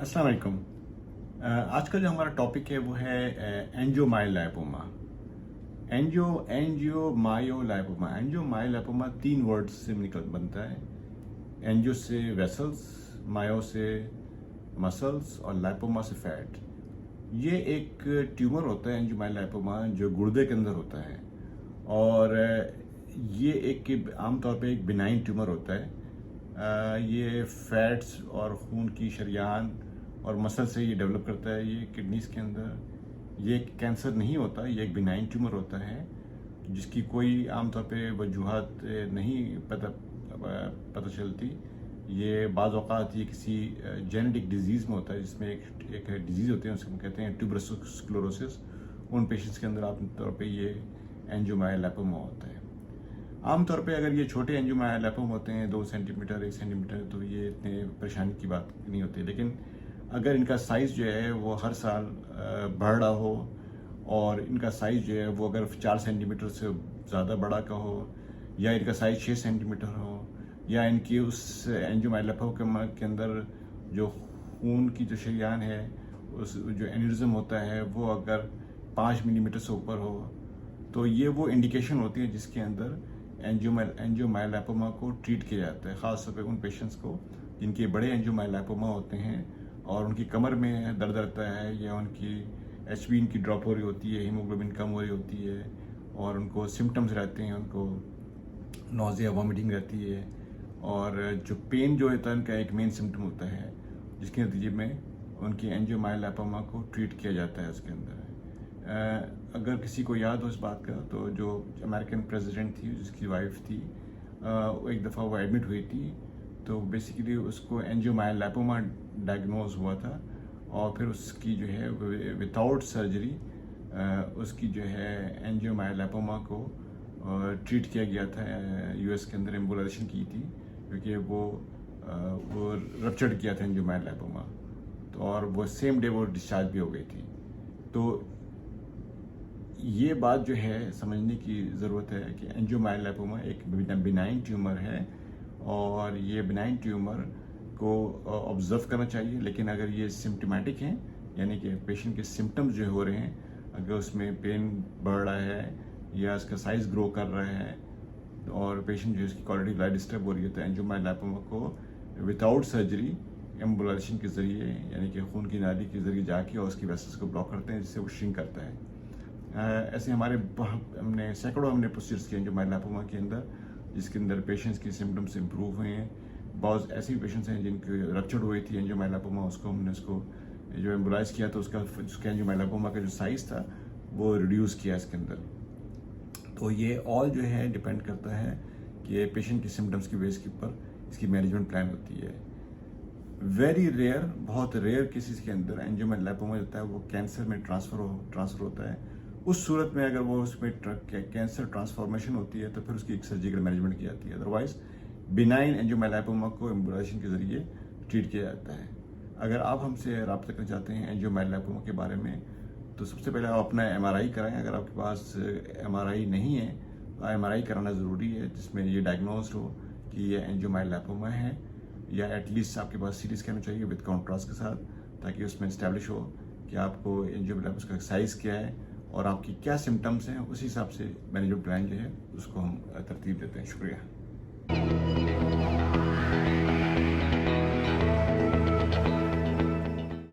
अस्सलाम वालेकुम। आज का जो हमारा टॉपिक है वो है एंजियोमायोलाइपोमा। एंजियोमायोलाइपोमा एंजियोमायोलाइपोमा 3 वर्ड्स से निकल बनता है। एंजियो से वेसल्स, मायो से मसल्स और लाइपोमा से फैट। ये एक ट्यूमर होता है एंजियोमायोलाइपोमा जो गुर्दे के अंदर होता है और ये एक आमतौर पे एक बिनाइन ट्यूमर होता है। ये फैट्स और खून की शरियान और मसल से ये डेवलप करता है। ये किडनीज के अंदर ये कैंसर नहीं होता, ये एक बिनाइन ट्यूमर होता है जिसकी कोई आमतौर पे वजूहात नहीं पता चलती। ये बाज़ औक़ात ये किसी जेनेटिक डिजीज़ में होता है जिसमें एक डिजीज़ होती है, उसको हम कहते हैं ट्यूबरस स्क्लेरोसिस। उन पेशेंट्स के अंदर आमतौर पे ये एंजियोमायोलाइपोमा होता है। आमतौर पे अगर ये छोटे एंजियोमायोलाइपोमा होते हैं 2 सेंटीमीटर 1 सेंटीमीटर तो ये इतने परेशानी की बात नहीं होती, लेकिन अगर इनका साइज़ जो है वो हर साल बढ़ रहा हो और इनका साइज़ जो है वो अगर 4 सेंटीमीटर से ज़्यादा बड़ा का हो या इनका साइज़ 6 सेंटीमीटर हो या इनकी उस एंजियोमायोलाइपोमा के अंदर जो खून की जो शरियान है उस जो एन्यूरिज्म होता है वो अगर 5 मिलीमीटर से ऊपर हो तो ये वो इंडिकेशन होती है जिसके अंदर एंजियोमायोलाइपोमा को ट्रीट किया जाता है। ख़ास तौर पे उन पेशेंट्स को जिनके बड़े एंजियोमायोलाइपोमा होते हैं और उनकी कमर में दर्द रहता है या उनकी HB इनकी ड्रॉप हो रही होती है, हीमोग्लोबिन कम हो रही होती है और उनको सिम्टम्स रहते हैं, उनको नोज़िया वॉमिटिंग रहती है और जो पेन जो होता है उनका एक मेन सिम्टम होता है जिसके नतीजे में उनकी एंजियोमायोलाइपोमा को ट्रीट किया जाता है उसके अंदर। अगर किसी को याद हो इस बात का तो जो अमेरिकन प्रेसिडेंट थी जिसकी वाइफ थी एक दफ़ा वो एडमिट हुई थी तो बेसिकली उसको एंजियोमायोलाइपोमा डायग्नोज हुआ था और फिर उसकी जो है विदाउट सर्जरी उसकी जो है एंजियोमायोलाइपोमा को ट्रीट किया गया था। US के अंदर एम्बुलाइजेशन की थी क्योंकि वो रप्चर्ड किया था एंजियोमायोलाइपोमा तो और वो सेम डे वो डिस्चार्ज भी हो गई थी। तो ये बात जो है समझने की ज़रूरत है कि एंजियोमायोलाइपोमा एक बिनाइन ट्यूमर है और ये बिनाइन ट्यूमर को ऑब्जर्व करना चाहिए, लेकिन अगर ये सिम्टमेटिक हैं यानी कि पेशेंट के सिम्टम्स जो हो रहे हैं, अगर उसमें पेन बढ़ रहा है या इसका साइज़ ग्रो कर रहा है और पेशेंट जो इसकी क्वालिटी ऑफ लाइफ डिस्टर्ब हो रही है तो एंजियोमायोलाइपोमा को विदाउट सर्जरी एम्बुलाइजेशन के ज़रिए यानी कि खून की नाली के ज़रिए जाके और उसकी वेसल्स को ब्लॉक करते हैं जिससे वो श्रिंक करता है। ऐसे हमने सैकड़ों प्रोसीजर्स किए एंजियोमायोलाइपोमा के अंदर जिसके अंदर पेशेंट्स की सिम्टम्स इंप्रूव हुए हैं। बहुत ऐसे भी पेशेंट्स हैं जिनकी रप्चर्ड हुई थी एंजियोमायोलाइपोमा, उसको हमने उसको जो एम्बुलाइज किया तो उसका एंजियोमायोलाइपोमा का जो साइज़ था वो रिड्यूस किया इसके अंदर। तो ये ऑल जो है डिपेंड करता है कि पेशेंट की सिम्टम्स की बेस के ऊपर इसकी मैनेजमेंट प्लान होती है। वेरी रेयर, बहुत रेयर केसेस के अंदर एंजियोमायोलाइपोमा होता है वो कैंसर में ट्रांसफ़र होता है। उस सूरत में अगर वो उसमें कैंसर ट्रांसफॉर्मेशन होती है तो फिर उसकी एक सर्जिकल मैनेजमेंट की जाती है। अदरवाइज बिनाइन एंजियोमायोलाइपोमा को एम्बुलाइजेशन के ज़रिए ट्रीट किया जाता है। अगर आप हमसे रब्ता करना चाहते हैं एंजियोमायोलाइपोमा के बारे में तो सबसे पहले आप अपना MRI कराएं। अगर आपके पास MRI नहीं है तो MRI कराना ज़रूरी है जिसमें ये डायग्नोज हो कि ये एंजियोमायोलाइपोमा है या एटलीस्ट आपके पास CT स्कैन चाहिए विद कॉन्ट्रास्ट के साथ ताकि उसमें इस्टेब्लिश हो कि आपको एंजियोमायोलाइपोमा का साइज़ क्या है और आपकी क्या सिम्टम्स हैं, उसी हिसाब से मैनेजमेंट प्लान जो है उसको हम तरतीब देते हैं। शुक्रिया।